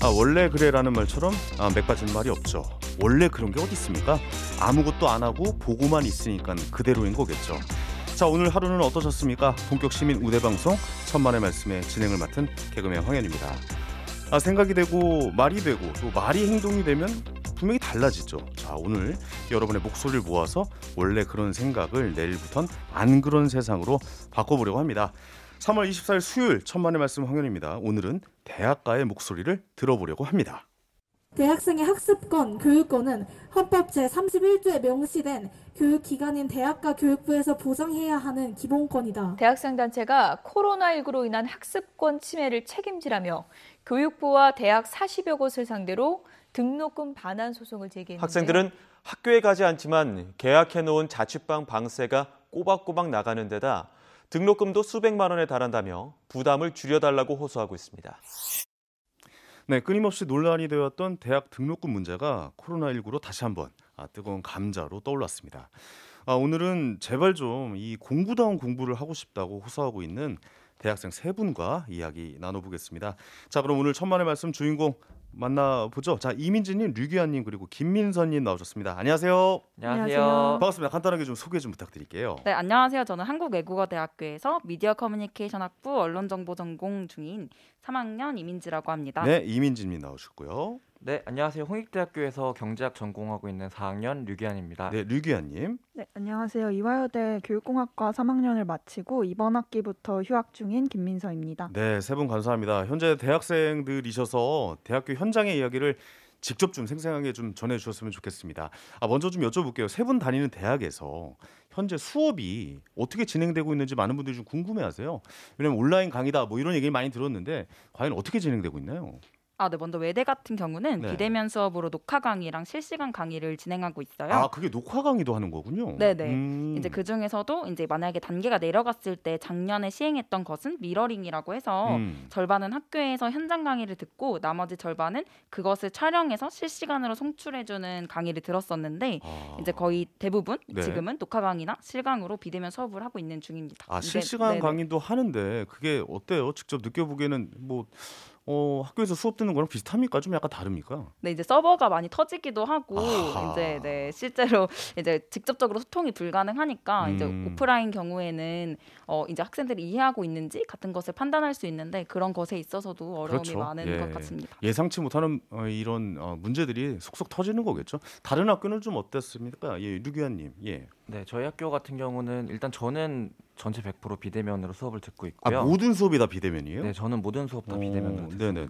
원래 그래라는 말처럼 맥 빠진 말이 없죠. 원래 그런 게 어디 있습니까? 아무것도 안 하고 보고만 있으니까 그대로인 거겠죠. 자, 오늘 하루는 어떠셨습니까? 본격 시민 우대 방송 천만의 말씀의 진행을 맡은 개그맨 황현입니다. 생각이 되고 말이 되고 또 말이 행동이 되면 분명히 달라지죠. 자, 오늘 여러분의 목소리를 모아서 원래 그런 생각을 내일부턴 안 그런 세상으로 바꿔보려고 합니다. 3월 24일 수요일 천만의 말씀 황현입니다. 오늘은 대학가의 목소리를 들어보려고 합니다. 대학생의 학습권, 교육권은 헌법 제31조에 명시된 교육기관인 대학가 교육부에서 보장해야 하는 기본권이다. 대학생 단체가 코로나19로 인한 학습권 침해를 책임지라며 교육부와 대학 40여 곳을 상대로 등록금 반환 소송을 제기했는데요. 학생들은 학교에 가지 않지만 계약해놓은 자취방 방세가 꼬박꼬박 나가는 데다 등록금도 수백만 원에 달한다며 부담을 줄여달라고 호소하고 있습니다. 네, 끊임없이 논란이 되었던 대학 등록금 문제가 코로나19로 다시 한번 뜨거운 감자로 떠올랐습니다. 오늘은 제발 좀 이 공부다운 공부를 하고 싶다고 호소하고 있는 대학생 세 분과 이야기 나눠보겠습니다. 자, 그럼 오늘 천만의 말씀 주인공 만나보죠. 자, 이민지님, 류기환님 그리고 김민선님 나오셨습니다. 안녕하세요. 안녕하세요. 반갑습니다. 간단하게 좀 소개 좀 부탁드릴게요. 네, 안녕하세요. 저는 한국외국어대학교에서 미디어 커뮤니케이션 학부 언론정보 전공 중인 3학년 이민지라고 합니다. 네, 이민지님 나오셨고요. 네, 안녕하세요. 홍익대학교에서 경제학 전공하고 있는 4학년 류기환입니다. 네, 류기환님. 네, 안녕하세요. 이화여대 교육공학과 3학년을 마치고 이번 학기부터 휴학 중인 김민서입니다. 네, 세 분 감사합니다. 현재 대학생들이셔서 대학교 현장의 이야기를 직접 좀 생생하게 좀 전해주셨으면 좋겠습니다. 먼저 좀 여쭤볼게요. 세 분 다니는 대학에서 현재 수업이 어떻게 진행되고 있는지 많은 분들이 좀 궁금해하세요. 왜냐면 온라인 강의다 뭐 이런 얘기를 많이 들었는데 과연 어떻게 진행되고 있나요? 네, 먼저 외대 같은 경우는 네. 비대면 수업으로 녹화 강의랑 실시간 강의를 진행하고 있어요. 그게 녹화 강의도 하는 거군요. 네네. 이제 그 중에서도 이제 만약에 단계가 내려갔을 때 작년에 시행했던 것은 미러링이라고 해서 절반은 학교에서 현장 강의를 듣고 나머지 절반은 그것을 촬영해서 실시간으로 송출해주는 강의를 들었었는데 이제 거의 대부분 네. 지금은 녹화 강의나 실강으로 비대면 수업을 하고 있는 중입니다. 실시간 네네. 강의도 하는데 그게 어때요? 직접 느껴보기에는 뭐 학교에서 수업 듣는 거랑 비슷합니까? 좀 약간 다릅니까? 네, 이제 서버가 많이 터지기도 하고 아하. 이제 실제로 이제 직접적으로 소통이 불가능하니까 이제 오프라인 경우에는 이제 학생들이 이해하고 있는지 같은 것을 판단할 수 있는데 그런 것에 있어서도 어려움이 그렇죠. 많은 것 같습니다. 예상치 못하는 이런 문제들이 속속 터지는 거겠죠. 다른 학교는 좀 어땠습니까? 예, 류기환님. 예. 네, 저희 학교 같은 경우는 일단 저는 전체 100% 비대면으로 수업을 듣고 있고요. 모든 수업이 다 비대면이에요? 네, 저는 모든 수업 다 비대면으로 듣습니다. 네네네.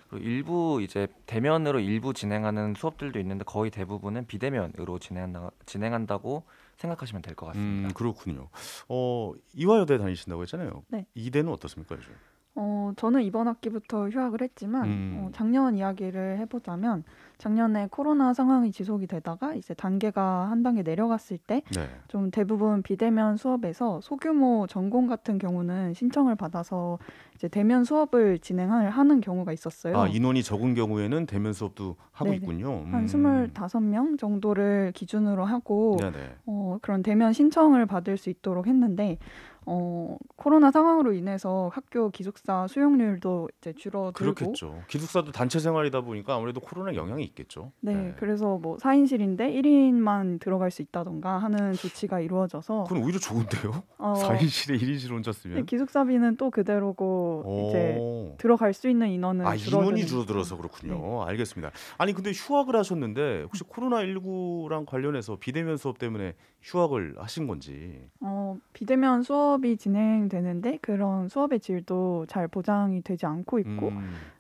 그리고 일부 이제 대면으로 일부 진행하는 수업들도 있는데 거의 대부분은 비대면으로 진행한다고 생각하시면 될 것 같습니다. 그렇군요. 이화여대 다니신다고 했잖아요. 네. 이대는 어떻습니까, 요즘? 저는 이번 학기부터 휴학을 했지만 작년 이야기를 해보자면 작년에 코로나 상황이 지속이 되다가 이제 단계가 한 단계 내려갔을 때 좀 대부분 비대면 수업에서 소규모 전공 같은 경우는 신청을 받아서 이제 대면 수업을 진행을 하는 경우가 있었어요. 인원이 적은 경우에는 대면 수업도 하고 네네. 있군요. 한 25명 정도를 기준으로 하고 네네. 그런 대면 신청을 받을 수 있도록 했는데 코로나 상황으로 인해서 학교 기숙사 수용률도 이제 줄어들고 그렇겠죠. 기숙사도 단체 생활이다 보니까 아무래도 코로나 영향이 있겠죠. 네, 그래서 뭐 4인실인데 1인만 들어갈 수 있다던가 하는 조치가 이루어져서 그건 오히려 좋은데요? 4인실에 1인실 혼자 쓰면? 기숙사비는 또 그대로고 이제 들어갈 수 있는 인원은 인원이 줄어들어서 그렇군요. 네. 알겠습니다. 아니 근데 휴학을 하셨는데 혹시 코로나19랑 관련해서 비대면 수업 때문에 휴학을 하신 건지? 비대면 수업이 진행되는데 그런 수업의 질도 잘 보장이 되지 않고 있고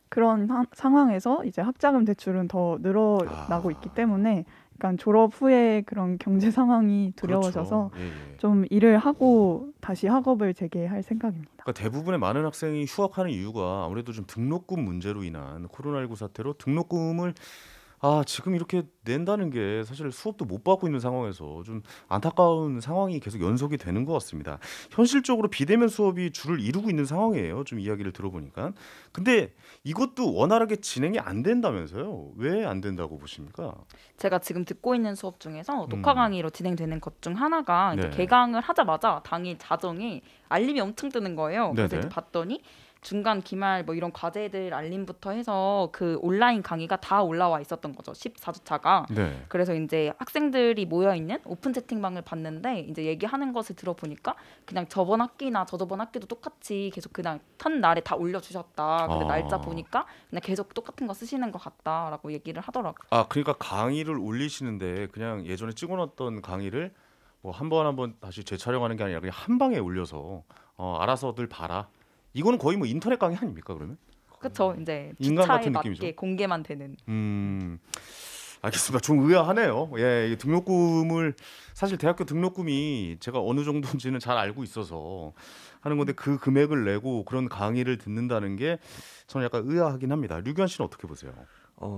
그런 상황에서 이제 학자금 대출은 더 늘어나고 있기 때문에 약간 졸업 후에 그런 경제 상황이 두려워져서 그렇죠. 예. 좀 일을 하고 다시 학업을 재개할 생각입니다. 그러니까 대부분의 많은 학생이 휴학하는 이유가 아무래도 좀 등록금 문제로 인한 코로나19 사태로 등록금을 지금 이렇게 낸다는 게 사실 수업도 못 받고 있는 상황에서 좀 안타까운 상황이 계속 연속이 되는 것 같습니다. 현실적으로 비대면 수업이 주를 이루고 있는 상황이에요. 좀 이야기를 들어보니까. 근데 이것도 원활하게 진행이 안 된다면서요? 왜 안 된다고 보십니까? 제가 지금 듣고 있는 수업 중에서 녹화 강의로 진행되는 것 중 하나가 이제 네. 개강을 하자마자 당일 자정에 알림이 엄청 뜨는 거예요. 그래서 네네. 이제 봤더니 중간 기말 뭐 이런 과제들 알림부터 해서 그 온라인 강의가 다 올라와 있었던 거죠. 14주차가. 네. 그래서 이제 학생들이 모여 있는 오픈 채팅방을 봤는데 이제 얘기하는 것을 들어보니까 그냥 저번 학기나 저저번 학기도 똑같이 계속 그냥 탄 날에 다 올려주셨다. 근데 날짜 보니까 그냥 계속 똑같은 거 쓰시는 것 같다라고 얘기를 하더라고요. 아, 그러니까 강의를 올리시는데 그냥 예전에 찍어놨던 강의를 뭐 한 번 다시 재촬영하는 게 아니라 그냥 한 방에 올려서 알아서들 봐라. 이거는 거의 뭐 인터넷 강의 아닙니까 그러면? 그렇죠. 이제 인간 주차에 같은 맞게 느낌이죠. 공개만 되는. 알겠습니다. 좀 의아하네요. 예, 이 등록금을 사실 대학교 등록금이 제가 어느 정도인지는 잘 알고 있어서 하는 건데 그 금액을 내고 그런 강의를 듣는다는 게 저는 약간 의아하긴 합니다. 류규환 씨는 어떻게 보세요?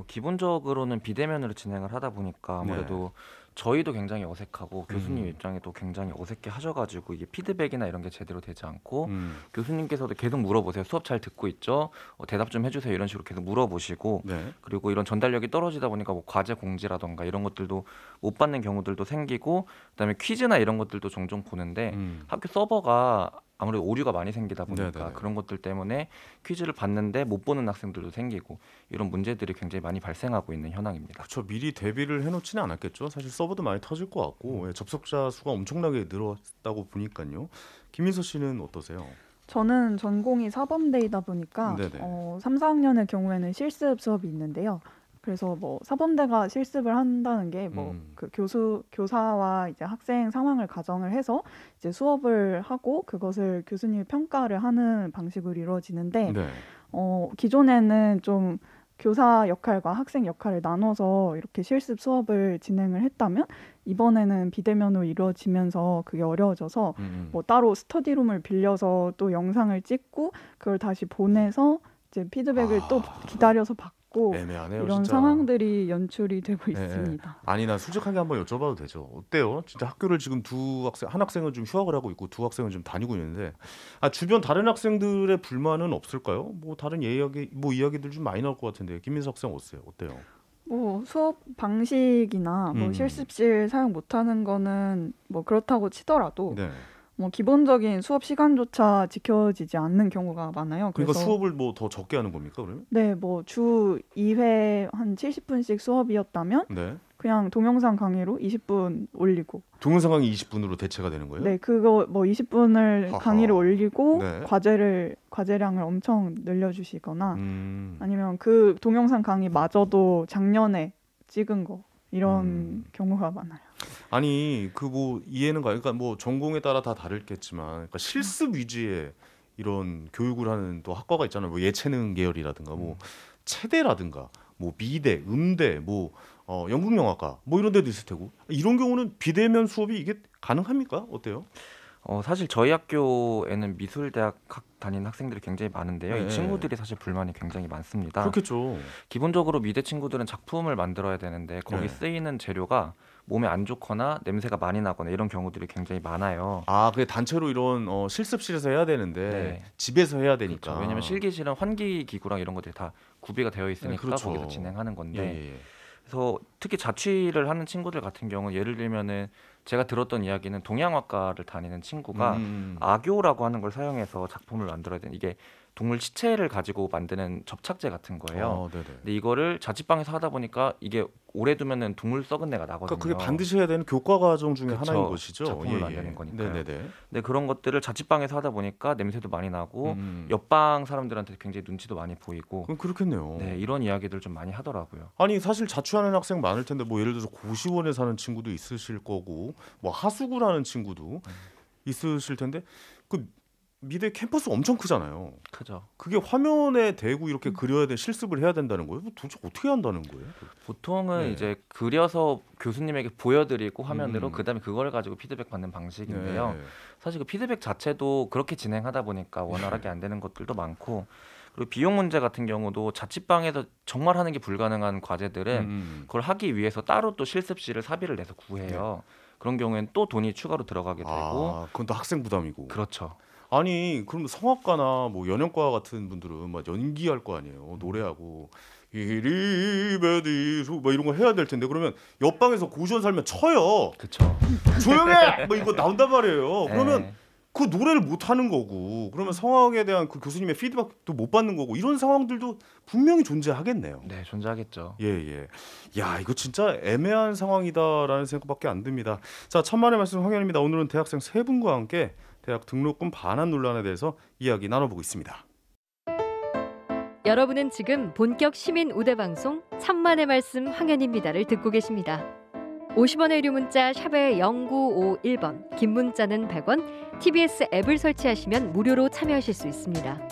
기본적으로는 비대면으로 진행을 하다 보니까 아무래도 저희도 굉장히 어색하고 교수님 입장에도 굉장히 어색해 하셔가지고 이게 피드백이나 이런 게 제대로 되지 않고 교수님께서도 계속 물어보세요. 수업 잘 듣고 있죠? 대답 좀 해주세요. 이런 식으로 계속 물어보시고 그리고 이런 전달력이 떨어지다 보니까 뭐 과제 공지라던가 이런 것들도 못 받는 경우들도 생기고 그다음에 퀴즈나 이런 것들도 종종 보는데 학교 서버가 아무래도 오류가 많이 생기다 보니까 그런 것들 때문에 퀴즈를 봤는데 못 보는 학생들도 생기고 이런 문제들이 굉장히 많이 발생하고 있는 현황입니다. 그렇죠. 미리 대비를 해놓지는 않았겠죠. 사실 서버도 많이 터질 것 같고 접속자 수가 엄청나게 늘었다고 보니까요. 김민서 씨는 어떠세요? 저는 전공이 사범대이다 보니까 3, 4학년의 경우에는 실습 수업이 있는데요. 그래서 뭐 사범대가 실습을 한다는 게 뭐 그 교사와 이제 학생 상황을 가정을 해서 이제 수업을 하고 그것을 교수님이 평가를 하는 방식으로 이루어지는데 기존에는 좀 교사 역할과 학생 역할을 나눠서 이렇게 실습 수업을 진행을 했다면 이번에는 비대면으로 이루어지면서 그게 어려워져서 뭐 따로 스터디룸을 빌려서 또 영상을 찍고 그걸 다시 보내서 이제 피드백을 또 기다려서 받고 애매하네요, 이런 진짜. 상황들이 연출이 되고 있습니다. 아니 나 솔직하게 한번 여쭤봐도 되죠? 어때요? 진짜 학교를 지금 한 학생은 좀 휴학을 하고 있고 두 학생은 좀 다니고 있는데 주변 다른 학생들의 불만은 없을까요? 뭐 다른 이야기들 좀 많이 나올 것 같은데 김민서 학생 어때요? 뭐 수업 방식이나 뭐 실습실 사용 못하는 거는 뭐 그렇다고 치더라도 뭐 기본적인 수업 시간조차 지켜지지 않는 경우가 많아요. 그러니까 수업을 뭐 더 적게 하는 겁니까 그러면? 네, 뭐 주 2회 한 70분씩 수업이었다면 그냥 동영상 강의로 20분 올리고. 동영상 강의 20분으로 대체가 되는 거예요? 네, 그거 뭐 20분을 강의를 올리고 네. 과제량을 엄청 늘려주시거나 아니면 그 동영상 강의마저도 작년에 찍은 거 이런 경우가 많아요. 아니 그 뭐 이해는 가요. 그러니까 뭐 전공에 따라 다 다르겠지만 그러니까 실습 위주의 이런 교육을 하는 또 학과가 있잖아요. 뭐 예체능 계열이라든가 뭐 체대라든가 뭐 미대, 음대, 뭐 연극영화과 뭐 이런 데도 있을 테고 이런 경우는 비대면 수업이 이게 가능합니까? 어때요? 사실 저희 학교에는 미술대학 다니는 학생들이 굉장히 많은데요. 이 친구들이 사실 불만이 굉장히 많습니다. 그렇겠죠. 기본적으로 미대 친구들은 작품을 만들어야 되는데 거기 쓰이는 재료가 몸에 안 좋거나 냄새가 많이 나거나 이런 경우들이 굉장히 많아요. 그게 단체로 이런 실습실에서 해야 되는데 집에서 해야 되니까. 그렇죠. 왜냐하면 실기실은 환기 기구랑 이런 것들이 다 구비가 되어 있으니까 그렇죠. 거기서 진행하는 건데 그래서 특히 자취를 하는 친구들 같은 경우 예를 들면은 제가 들었던 이야기는 동양학과를 다니는 친구가 악교라고 하는 걸 사용해서 작품을 만들어야 되는 이게 동물 시체를 가지고 만드는 접착제 같은 거예요. 근데 이거를 자취방에서 하다 보니까 이게 오래 두면은 동물 썩은 내가 나거든요. 그러니까 그게 반드시 해야 되는 교과 과정 중에 하나인 것이죠. 작품을 만드는 거니까요. 네네네. 근데 그런 것들을 자취방에서 하다 보니까 냄새도 많이 나고 옆방 사람들한테 굉장히 눈치도 많이 보이고. 그럼 그렇겠네요. 네, 이런 이야기들 좀 많이 하더라고요. 아니 사실 자취하는 학생 많을 텐데 뭐 예를 들어서 고시원에 사는 친구도 있으실 거고 뭐 하수구라는 친구도 있으실 텐데 그 미대 캠퍼스 엄청 크잖아요. 크죠. 그게 화면에 대고 이렇게 그려야 돼 실습을 해야 된다는 거예요? 도대체 어떻게 한다는 거예요? 보통은 이제 그려서 교수님에게 보여드리고 화면으로 그다음에 그걸 가지고 피드백 받는 방식인데요. 사실 그 피드백 자체도 그렇게 진행하다 보니까 원활하게 안 되는 것들도 많고 그리고 비용 문제 같은 경우도 자취방에서 정말 하는 게 불가능한 과제들은 그걸 하기 위해서 따로 또 실습실을 사비를 내서 구해요. 그런 경우에는 또 돈이 추가로 들어가게 되고 그건 또 학생 부담이고. 그렇죠. 아니 그럼 성악가나 뭐 연영과 같은 분들은 막 연기할 거 아니에요. 노래하고 이리베디수 뭐 이런 거 해야 될 텐데 그러면 옆방에서 고시원 살면 쳐요. 그렇죠. 조용해 뭐 이거 나온단 말이에요. 그러면 그 노래를 못 하는 거고 그러면 성악에 대한 그 교수님의 피드백도 못 받는 거고 이런 상황들도 분명히 존재하겠네요. 네, 존재하겠죠. 예. 야, 이거 진짜 애매한 상황이다라는 생각밖에 안 듭니다. 자, 천만의 말씀 황현입니다. 오늘은 대학생 세 분과 함께 대학 등록금 반환 논란에 대해서 이야기 나눠보고 있습니다. 여러분은 지금 본격 시민 우대 방송 천만의 말씀 황현입니다를 듣고 계십니다. 50원의 유료 문자 샵의 0951번, 긴 문자는 100원, TBS 앱을 설치하시면 무료로 참여하실 수 있습니다.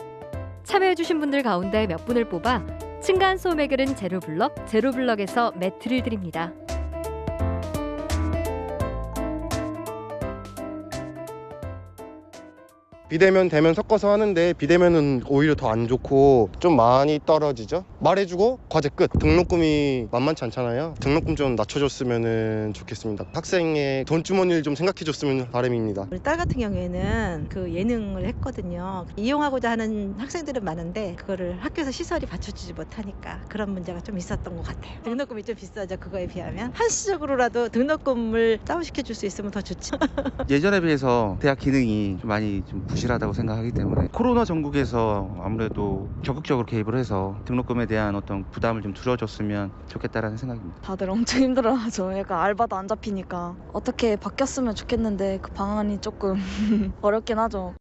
참여해주신 분들 가운데 몇 분을 뽑아 층간소음 해결은 제로블럭, 제로블럭에서 매트를 드립니다. 비대면 대면 섞어서 하는데 비대면은 오히려 더 안 좋고 좀 많이 떨어지죠. 말해주고 과제 끝. 등록금이 만만치 않잖아요. 등록금 좀 낮춰줬으면 좋겠습니다. 학생의 돈주머니를 좀 생각해줬으면 바람입니다. 우리 딸 같은 경우에는 그 예능을 했거든요. 이용하고자 하는 학생들은 많은데 그거를 학교에서 시설이 받쳐주지 못하니까 그런 문제가 좀 있었던 것 같아요. 등록금이 좀 비싸죠. 그거에 비하면. 한시적으로라도 등록금을 다운시켜줄 수 있으면 더 좋죠. 예전에 비해서 대학 기능이 좀 많이 좀 부실하다고 생각하기 때문에 코로나 전국에서 아무래도 적극적으로 개입을 해서 등록금에 대한 어떤 부담을 좀 줄여줬으면 좋겠다라는 생각입니다. 다들 엄청 힘들어하죠. 얘가 알바도 안 잡히니까 어떻게 바뀌었으면 좋겠는데 그 방안이 조금 어렵긴 하죠.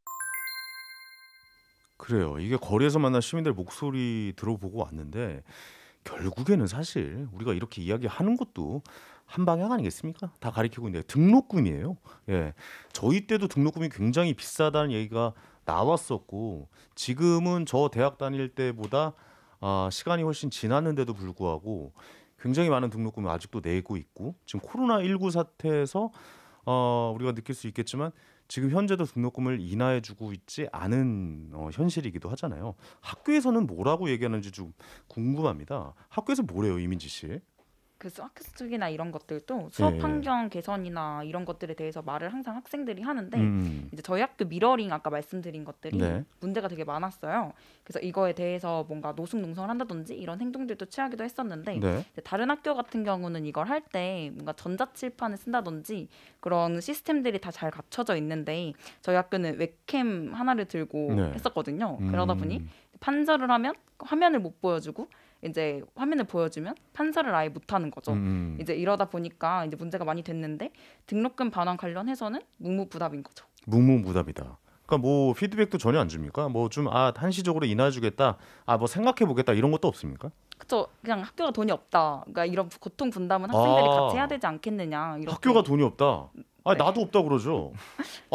그래요. 이게 거리에서 만난 시민들 목소리 들어보고 왔는데 결국에는 사실 우리가 이렇게 이야기하는 것도 한 방향 아니겠습니까? 다 가리키고 있는데 등록금이에요. 예, 저희 때도 등록금이 굉장히 비싸다는 얘기가 나왔었고 지금은 저 대학 다닐 때보다 시간이 훨씬 지났는데도 불구하고 굉장히 많은 등록금을 아직도 내고 있고 지금 코로나19 사태에서 우리가 느낄 수 있겠지만 지금 현재도 등록금을 인하해주고 있지 않은 현실이기도 하잖아요. 학교에서는 뭐라고 얘기하는지 좀 궁금합니다. 학교에서 뭐래요, 이민지 씨? 그 학교 수준이나 이런 것들도 수업 환경 개선이나 이런 것들에 대해서 말을 항상 학생들이 하는데 이제 저희 학교 미러링 아까 말씀드린 것들이 문제가 되게 많았어요. 그래서 이거에 대해서 뭔가 노숙농성을 한다든지 이런 행동들도 취하기도 했었는데 이제 다른 학교 같은 경우는 이걸 할 때 뭔가 전자칠판을 쓴다든지 그런 시스템들이 다 잘 갖춰져 있는데 저희 학교는 웹캠 하나를 들고 했었거든요. 그러다 보니 판서를 하면 화면을 못 보여주고 이제 화면을 보여주면 판사를 아예 못하는 거죠. 이제 이러다 보니까 이제 문제가 많이 됐는데 등록금 반환 관련해서는 묵묵부답인 거죠. 묵묵부답이다. 그러니까 뭐 피드백도 전혀 안 줍니까? 뭐 좀 한시적으로 인하해주겠다. 뭐 생각해보겠다 이런 것도 없습니까? 그렇죠. 그냥 학교가 돈이 없다. 그러니까 이런 고통 분담은 학생들이 같이 해야 되지 않겠느냐. 이렇게. 학교가 돈이 없다. 나도 없다 그러죠.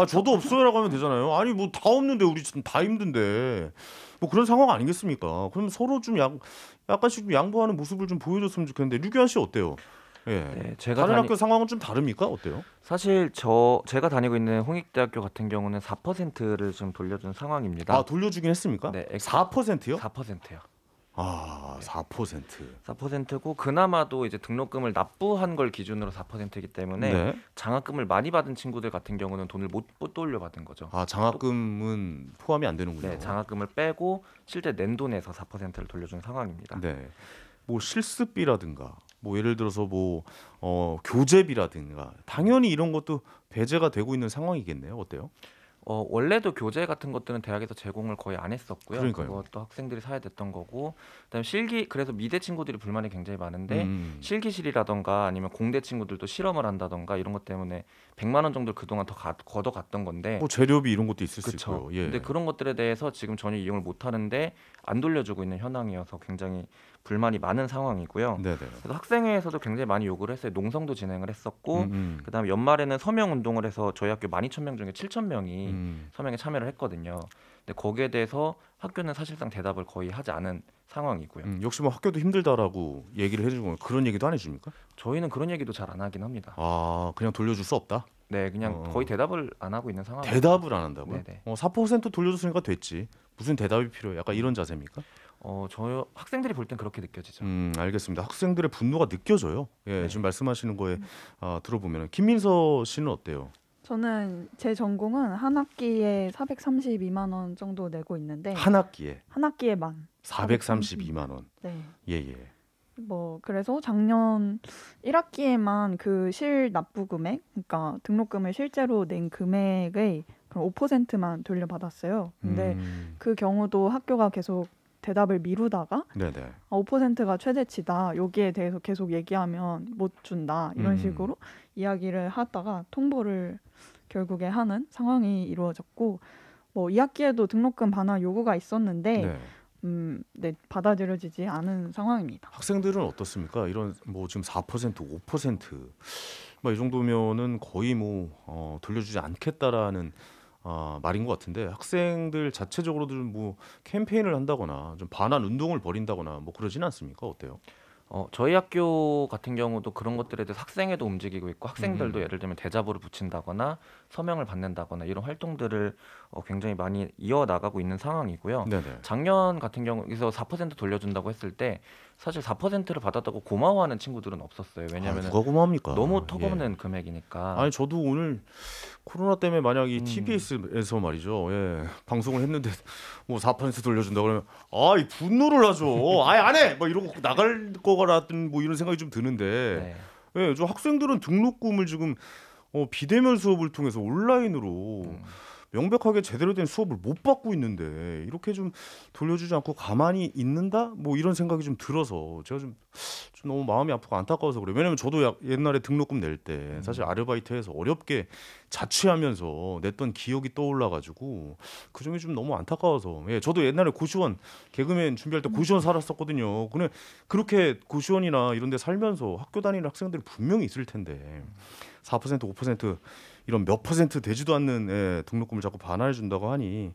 저도 없어요라고 하면 되잖아요. 아니 뭐 다 없는데 우리 지금 다 힘든데 뭐 그런 상황 아니겠습니까? 그럼 서로 좀 약간씩 좀 양보하는 모습을 좀 보여줬으면 좋겠는데 류기환 씨 어때요? 예. 네, 제가 다른 학교 상황은 좀 다릅니까? 어때요? 사실 제가 다니고 있는 홍익대학교 같은 경우는 4%를 지금 돌려준 상황입니다. 돌려주긴 했습니까? 네, 4%요? 4%요. 4%. 4%고 그나마도 이제 등록금을 납부한 걸 기준으로 4%이기 때문에 장학금을 많이 받은 친구들 같은 경우는 돈을 못 돌려받은 거죠. 장학금은 포함이 안 되는군요. 네, 장학금을 빼고 실제 낸 돈에서 4%를 돌려준 상황입니다. 네. 뭐 실습비라든가 뭐 예를 들어서 뭐 교재비라든가 당연히 이런 것도 배제가 되고 있는 상황이겠네요. 어때요? 원래도 교재 같은 것들은 대학에서 제공을 거의 안 했었고요. 그러니까요. 그것도 학생들이 사야 됐던 거고, 그다음에 그래서 미대 친구들이 불만이 굉장히 많은데 실기실이라던가 아니면 공대 친구들도 실험을 한다던가 이런 것 때문에 100만 원 정도 그동안 더 걷어갔던 건데. 뭐 재료비 이런 것도 있을 수 있고요. 예. 근데 그런 것들에 대해서 지금 전혀 이용을 못 하는데 안 돌려주고 있는 현황이어서 굉장히 불만이 많은 상황이고요. 네네. 그래서 학생회에서도 굉장히 많이 요구를 했어요. 농성도 진행을 했었고 그다음에 연말에는 서명 운동을 해서 저희 학교 12,000명 중에 7,000명이 서명에 참여를 했거든요. 근데 거기에 대해서 학교는 사실상 대답을 거의 하지 않은 상황이고요. 역시 뭐 학교도 힘들다라고 얘기를 해주고 그런 얘기도 안 해줍니까? 저희는 그런 얘기도 잘 안 하긴 합니다. 그냥 돌려줄 수 없다? 네, 그냥 거의 대답을 안 하고 있는 상황. 대답을 안 한다고요? 네네. 4% 돌려줬으니까 됐지. 무슨 대답이 필요해? 약간 이런 자세입니까? 저 학생들이 볼 땐 그렇게 느껴지죠. 알겠습니다. 학생들의 분노가 느껴져요. 예, 지금 말씀하시는 거에 들어보면 김민서 씨는 어때요? 저는 제 전공은 한 학기에 432만 원 정도 내고 있는데 한 학기에만 432만 원. 네. 예. 뭐 그래서 작년 1학기에만 그 실 납부 금액, 그러니까 등록금을 실제로 낸 금액의 그럼 5%만 돌려받았어요. 근데 그 경우도 학교가 계속 대답을 미루다가 5%가 최대치다. 여기에 대해서 계속 얘기하면 못 준다. 이런 식으로 이야기를 하다가 통보를 결국에 하는 상황이 이루어졌고 뭐 2학기에도 등록금 반환 요구가 있었는데 받아들여지지 않은 상황입니다. 학생들은 어떻습니까? 이런 뭐 지금 4%, 5%, 뭐 이 정도면은 거의 뭐 돌려주지 않겠다라는 말인 것 같은데 학생들 자체적으로도 뭐 캠페인을 한다거나 좀 반환 운동을 벌인다거나 뭐 그러지는 않습니까? 어때요? 저희 학교 같은 경우도 그런 것들에 대해서 학생회도 움직이고 있고 학생들도 예를 들면 대자보를 붙인다거나 서명을 받는다거나 이런 활동들을 굉장히 많이 이어나가고 있는 상황이고요. 작년 같은 경우에서 4% 돌려준다고 했을 때 사실 4%를 받았다고 고마워하는 친구들은 없었어요. 왜냐하면 누가 고마워합니까? 너무 턱없는 금액이니까. 아니 저도 오늘 코로나 때문에 만약 이 TBS에서 말이죠, 방송을 했는데 뭐 4% 돌려준다 그러면 아이 분노를 하죠. 아예 안 해. 뭐 이러고 나갈 거라든 뭐 이런 생각이 좀 드는데, 저 학생들은 등록금을 지금 비대면 수업을 통해서 온라인으로 명백하게 제대로 된 수업을 못 받고 있는데 이렇게 좀 돌려주지 않고 가만히 있는다? 뭐 이런 생각이 좀 들어서 제가 좀 너무 마음이 아프고 안타까워서 그래요. 왜냐면 저도 옛날에 등록금 낼 때 사실 아르바이트해서 어렵게 자취하면서 냈던 기억이 떠올라가지고 그중에 좀 너무 안타까워서 저도 옛날에 고시원 개그맨 준비할 때 고시원 살았었거든요. 근데 그렇게 고시원이나 이런 데 살면서 학교 다니는 학생들이 분명히 있을 텐데 4%, 5% 이런 몇 퍼센트 되지도 않는 등록금을 자꾸 반환해 준다고 하니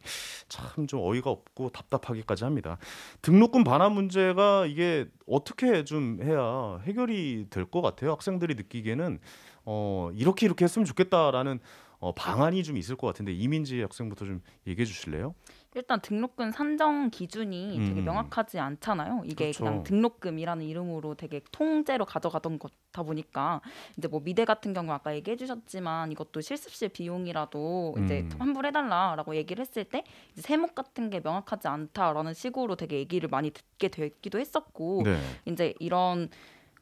참 좀 어이가 없고 답답하기까지 합니다. 등록금 반환 문제가 이게 어떻게 좀 해야 해결이 될 것 같아요? 학생들이 느끼기에는 이렇게 했으면 좋겠다라는 방안이 좀 있을 것 같은데 이민지 학생부터 좀 얘기해 주실래요? 일단 등록금 산정 기준이 되게 명확하지 않잖아요. 이게 그냥 등록금이라는 이름으로 되게 통째로 가져가던 거다 보니까 이제 뭐 미대 같은 경우 아까 얘기해 주셨지만 이것도 실습실 비용이라도 이제 환불해달라라고 얘기를 했을 때 이제 세목 같은 게 명확하지 않다라는 식으로 되게 얘기를 많이 듣게 됐기도 했었고 이제 이런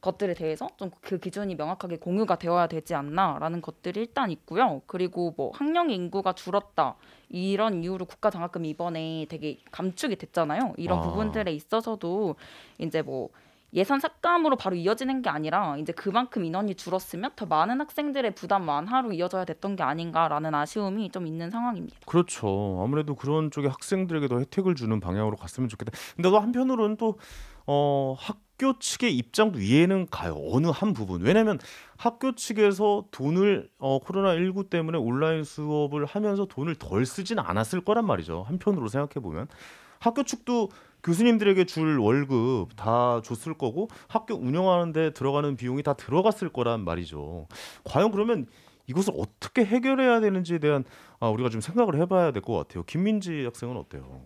것들에 대해서 좀 그 기준이 명확하게 공유가 되어야 되지 않나라는 것들이 일단 있고요. 그리고 뭐 학령 인구가 줄었다 이런 이유로 국가장학금이 이번에 되게 감축이 됐잖아요. 이런 부분들에 있어서도 이제 뭐 예산 삭감으로 바로 이어지는 게 아니라 이제 그만큼 인원이 줄었으면 더 많은 학생들의 부담 완화로 이어져야 됐던 게 아닌가라는 아쉬움이 좀 있는 상황입니다. 그렇죠. 아무래도 그런 쪽에 학생들에게도 혜택을 주는 방향으로 갔으면 좋겠다. 근데 또 한편으로는 또 학교 측의 입장도 이해는 가요. 어느 한 부분. 왜냐하면 학교 측에서 돈을 코로나19 때문에 온라인 수업을 하면서 돈을 덜 쓰진 않았을 거란 말이죠. 한편으로 생각해 보면 학교 측도 교수님들에게 줄 월급 다 줬을 거고 학교 운영하는 데 들어가는 비용이 다 들어갔을 거란 말이죠. 과연 그러면 이것을 어떻게 해결해야 되는지에 대한 우리가 좀 생각을 해봐야 될 것 같아요. 김민지 학생은 어때요?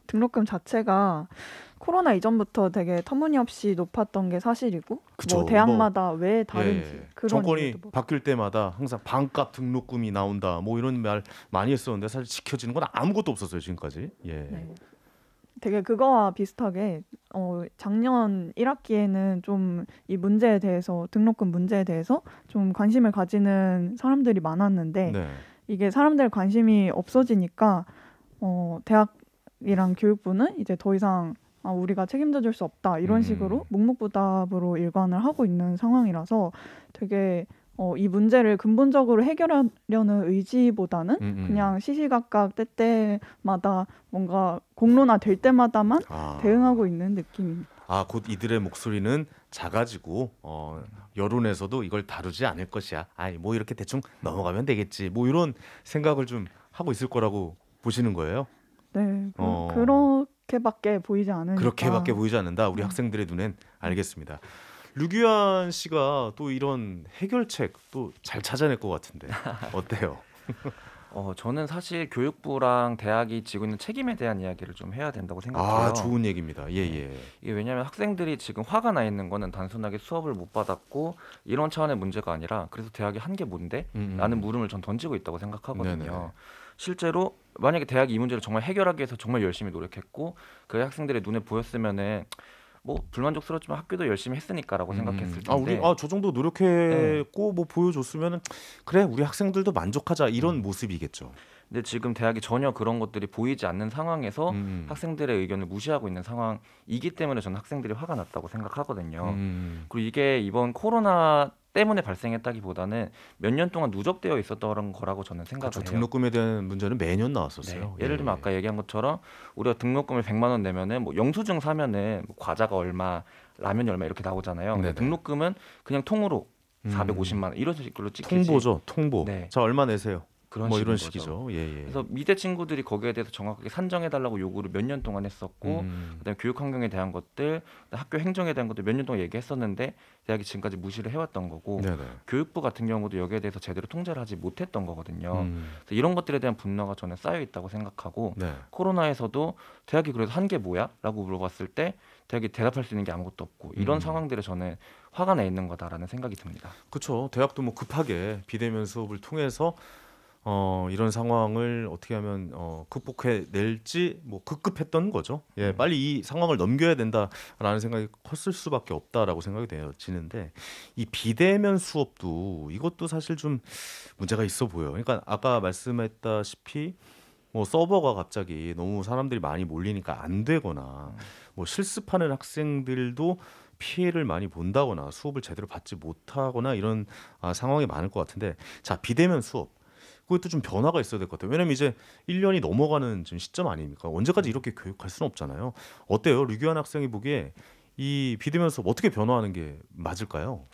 등록금 자체가 코로나 이전부터 되게 터무니없이 높았던 게 사실이고 뭐 대학마다 왜 다른지 그런 정권이 바뀔 때마다 항상 반값 등록금이 나온다 뭐 이런 말 많이 했었는데 사실 지켜지는 건 아무것도 없었어요 지금까지. 되게 그거와 비슷하게 작년 1학기에는 좀 이 문제에 대해서 등록금 문제에 대해서 좀 관심을 가지는 사람들이 많았는데 이게 사람들 관심이 없어지니까 대학이랑 교육부는 이제 더 이상 우리가 책임져 줄 수 없다 이런 식으로 묵묵부답으로 일관을 하고 있는 상황이라서 되게 이 문제를 근본적으로 해결하려는 의지보다는 그냥 시시각각 때때마다 뭔가 공론화될 때마다만 대응하고 있는 느낌입니다. 곧 이들의 목소리는 작아지고 여론에서도 이걸 다루지 않을 것이야. 뭐 이렇게 대충 넘어가면 되겠지. 뭐 이런 생각을 좀 하고 있을 거라고 보시는 거예요? 네, 그렇게밖에 보이지 않으니까. 그렇게밖에 보이지 않는다. 우리 학생들의 눈엔. 알겠습니다. 류규환 씨가 또 이런 해결책 또 잘 찾아낼 것 같은데 어때요? 저는 사실 교육부랑 대학이 지고 있는 책임에 대한 이야기를 좀 해야 된다고 생각해요. 좋은 얘기입니다. 이게 왜냐하면 학생들이 지금 화가 나 있는 거는 단순하게 수업을 못 받았고 이런 차원의 문제가 아니라 그래서 대학이 한 게 뭔데? 라는 물음을 전 던지고 있다고 생각하거든요. 실제로 만약에 대학이 이 문제를 정말 해결하기 위해서 정말 열심히 노력했고 그 학생들의 눈에 보였으면은 뭐 불만족스럽지만 학교도 열심히 했으니까라고 생각했을 텐데 우리 저 정도 노력했고 뭐 보여줬으면 그래 우리 학생들도 만족하자 이런 모습이겠죠. 근데 지금 대학이 전혀 그런 것들이 보이지 않는 상황에서 학생들의 의견을 무시하고 있는 상황이기 때문에 저는 학생들이 화가 났다고 생각하거든요. 그리고 이게 이번 코로나 때문에 발생했다기보다는 몇 년 동안 누적되어 있었던 거라고 저는 생각을 해요. 등록금에 대한 문제는 매년 나왔었어요. 예를 들면 아까 얘기한 것처럼 우리가 등록금을 100만 원 내면은 뭐 영수증 사면은 뭐 과자가 얼마, 라면이 얼마 이렇게 나오잖아요. 근데 등록금은 그냥 통으로 450만 원 이런 식으로 찍히지. 통보죠, 통보. 자 얼마 내세요. 뭐 이런 식이죠. 그래서 미대 친구들이 거기에 대해서 정확하게 산정해달라고 요구를 몇 년 동안 했었고, 그다음에 교육 환경에 대한 것들, 학교 행정에 대한 것들 몇 년 동안 얘기했었는데 대학이 지금까지 무시를 해왔던 거고, 교육부 같은 경우도 여기에 대해서 제대로 통제를 하지 못했던 거거든요. 그래서 이런 것들에 대한 분노가 저는 쌓여 있다고 생각하고, 코로나에서도 대학이 그래도 한 게 뭐야?라고 물어봤을 때 대학이 대답할 수 있는 게 아무것도 없고 이런 상황들에 저는 화가 나 있는 거다라는 생각이 듭니다. 그렇죠. 대학도 뭐 급하게 비대면 수업을 통해서 이런 상황을 어떻게 하면 극복해낼지 뭐 급급했던 거죠. 빨리 이 상황을 넘겨야 된다라는 생각이 컸을 수밖에 없다라고 생각이 되어지는데 이 비대면 수업도 이것도 사실 좀 문제가 있어 보여요. 그러니까 아까 말씀했다시피 뭐 서버가 갑자기 너무 사람들이 많이 몰리니까 안 되거나 뭐 실습하는 학생들도 피해를 많이 본다거나 수업을 제대로 받지 못하거나 이런 상황이 많을 것 같은데 자 비대면 수업 그것도 좀 변화가 있어야 될 것 같아요. 왜냐면 이제 1년이 넘어가는 지금 시점 아닙니까? 언제까지 이렇게 교육할 수는 없잖아요. 어때요? 류규환 학생이 보기에 이 비대면 수업 어떻게 변화하는 게 맞을까요?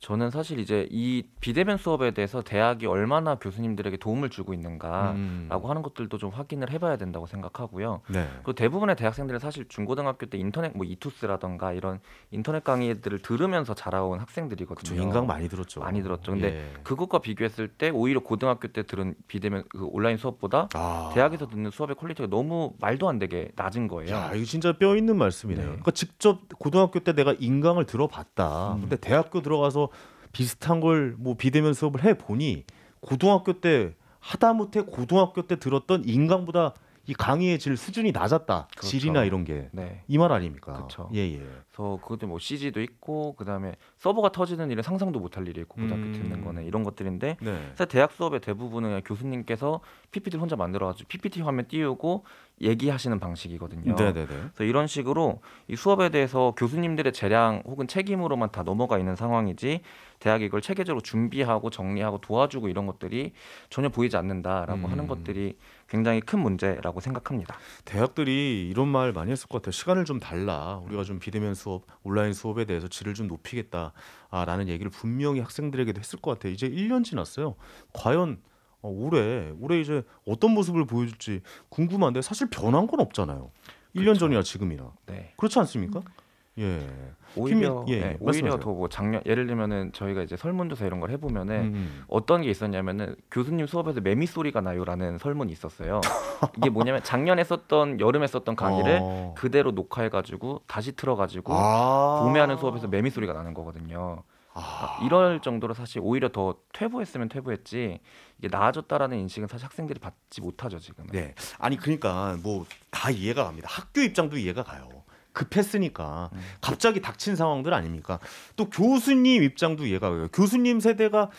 저는 사실 이제 이 비대면 수업에 대해서 대학이 얼마나 교수님들에게 도움을 주고 있는가라고 하는 것들도 좀 확인을 해봐야 된다고 생각하고요. 그리고 대부분의 대학생들은 사실 중고등학교 때 인터넷 뭐 이투스라던가 이런 인터넷 강의들을 들으면서 자라온 학생들이거든요. 인강 많이 들었죠. 많이 들었죠. 근데 그것과 비교했을 때 오히려 고등학교 때 들은 비대면 그 온라인 수업보다 대학에서 듣는 수업의 퀄리티가 너무 말도 안 되게 낮은 거예요. 야, 이거 진짜 뼈 있는 말씀이네요. 그러니까 직접 고등학교 때 내가 인강을 들어봤다. 근데 대학교 들어가서 비슷한 걸 뭐 비대면 수업을 해 보니 고등학교 때 하다못해 고등학교 때 들었던 인강보다 이 강의의 질 수준이 낮았다. 질이나 이런 게 이 말 아닙니까? 그렇죠. 예. 그래서 그것도 뭐 CG도 있고 그다음에 서버가 터지는 일은 상상도 못할 일이 있고 고등학교 듣는 거는 이런 것들인데 사실 대학 수업의 대부분은 그냥 교수님께서 PPT를 혼자 만들어가지고 PPT 화면 띄우고 얘기하시는 방식이거든요. 그래서 이런 식으로 이 수업에 대해서 교수님들의 재량 혹은 책임으로만 다 넘어가 있는 상황이지 대학이 이걸 체계적으로 준비하고 정리하고 도와주고 이런 것들이 전혀 보이지 않는다라고 하는 것들이 굉장히 큰 문제라고 생각합니다. 대학들이 이런 말 많이 했을 것 같아요. 시간을 좀 달라. 우리가 좀 비대면 수업, 온라인 수업에 대해서 질을 좀 높이겠다라는 얘기를 분명히 학생들에게도 했을 것 같아요. 이제 1년 지났어요. 과연 올해 이제 어떤 모습을 보여줄지 궁금한데 사실 변한 건 없잖아요. 1년 전이나 지금이나. 그렇지 않습니까? 오히려 더 뭐 작년 예를 들면은 저희가 이제 설문조사 이런 걸 해보면은 어떤 게 있었냐면은 교수님 수업에서 매미 소리가 나요라는 설문이 있었어요. 이게 뭐냐면 작년에 썼던 여름에 썼던 강의를 그대로 녹화해가지고 다시 틀어가지고 봄에 하는 수업에서 매미 소리가 나는 거거든요. 이럴 정도로 사실 오히려 더 퇴보했으면 퇴보했지 이게 나아졌다라는 인식은 사실 학생들이 받지 못하죠 지금. 아니 그러니까 뭐 다 이해가 갑니다. 학교 입장도 이해가 가요. 급했으니까 갑자기 닥친 상황들 아닙니까? 또 교수님 입장도 이해가 가요. 교수님 세대가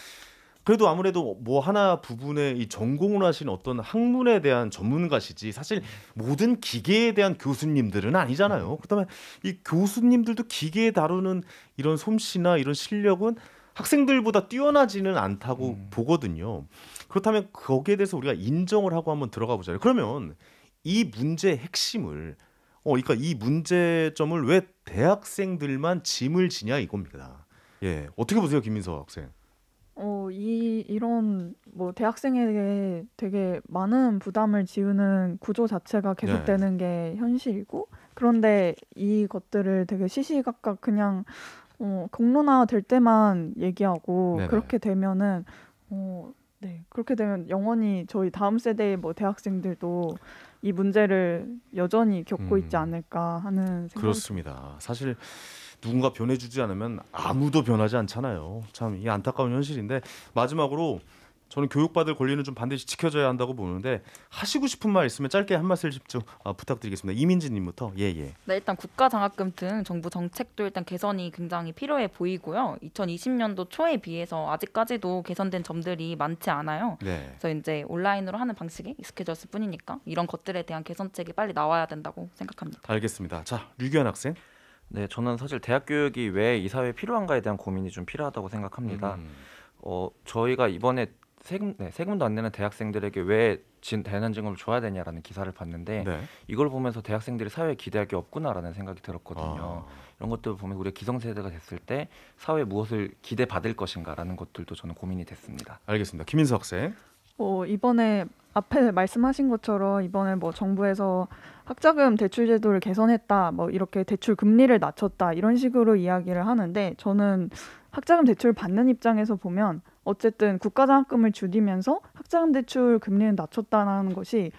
그래도 아무래도 뭐 하나 부분에 이 전공을 하신 어떤 학문에 대한 전문가시지 사실 모든 기계에 대한 교수님들은 아니잖아요. 그다음에 이 교수님들도 기계 다루는 이런 솜씨나 이런 실력은 학생들보다 뛰어나지는 않다고 보거든요. 그렇다면 거기에 대해서 우리가 인정을 하고 한번 들어가 보자요. 그러면 이 문제의 핵심을 그러니까 이 문제점을 왜 대학생들만 짐을 지냐 이겁니다. 어떻게 보세요, 김민서 학생? 이런 뭐 대학생에게 되게 많은 부담을 지우는 구조 자체가 계속되는 게 현실이고 그런데 이것들을 되게 시시각각 그냥 공론화 될 때만 얘기하고 그렇게 되면은 그렇게 되면 영원히 저희 다음 세대의 뭐 대학생들도 이 문제를 여전히 겪고 있지 않을까 하는 생각이 그렇습니다. 사실 누군가 변해주지 않으면 아무도 변하지 않잖아요. 참 이 안타까운 현실인데 마지막으로 저는 교육받을 권리는 좀 반드시 지켜져야 한다고 보는데 하시고 싶은 말 있으면 짧게 한 말씀 좀 부탁드리겠습니다. 이민지님부터. 예. 네, 일단 국가장학금 등 정부 정책도 일단 개선이 굉장히 필요해 보이고요. 2020년도 초에 비해서 아직까지도 개선된 점들이 많지 않아요. 네. 그래서 이제 온라인으로 하는 방식에 익숙해졌을 뿐이니까 이런 것들에 대한 개선책이 빨리 나와야 된다고 생각합니다. 알겠습니다. 자, 류기환 학생. 네, 저는 사실 대학 교육이 왜 이 사회에 필요한가에 대한 고민이 좀 필요하다고 생각합니다. 저희가 이번에 세금도 안 내는 대학생들에게 왜 대난징후를 줘야 되냐라는 기사를 봤는데 네. 이걸 보면서 대학생들이 사회에 기대할 게 없구나라는 생각이 들었거든요. 이런 것들을 보면 우리가 기성세대가 됐을 때 사회에 무엇을 기대받을 것인가라는 것들도 저는 고민이 됐습니다. 알겠습니다. 김인수 학생. 이번에 앞에 말씀하신 것처럼 이번에 뭐 정부에서 학자금 대출 제도를 개선했다, 뭐 이렇게 대출 금리를 낮췄다 이런 식으로 이야기를 하는데 저는 학자금 대출 받는 입장에서 보면 어쨌든 국가장학금을 줄이면서 학자금 대출 금리는 낮췄다는 것이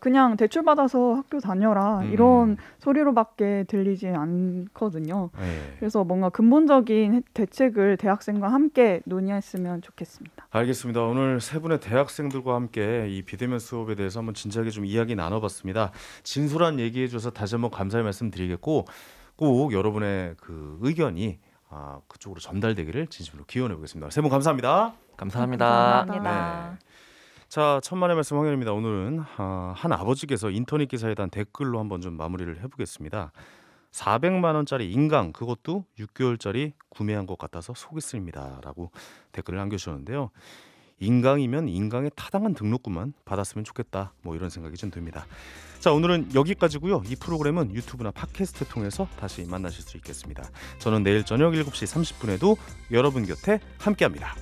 그냥 대출 받아서 학교 다녀라 이런 소리로밖에 들리지 않거든요. 네. 그래서 뭔가 근본적인 대책을 대학생과 함께 논의했으면 좋겠습니다. 알겠습니다. 오늘 세 분의 대학생들과 함께 이 비대면 수업에 대해서 한번 진지하게 좀 이야기 나눠봤습니다. 진솔한 얘기해 주셔서 다시 한번 감사의 말씀 드리겠고 꼭 여러분의 그 의견이 그쪽으로 전달되기를 진심으로 기원해 보겠습니다. 세 분 감사합니다. 감사합니다. 감사합니다. 네. 자, 천만의 말씀 황현입니다. 오늘은 한 아버지께서 인터넷 기사에 단 댓글로 한번 좀 마무리를 해보겠습니다. 400만 원짜리 인강 그것도 6개월짜리 구매한 것 같아서 속있습니다 라고 댓글을 남겨주셨는데요. 인강이면 인강에 타당한 등록금만 받았으면 좋겠다, 뭐 이런 생각이 좀 듭니다. 자, 오늘은 여기까지고요. 이 프로그램은 유튜브나 팟캐스트 통해서 다시 만나실 수 있겠습니다. 저는 내일 저녁 7시 30분에도 여러분 곁에 함께합니다.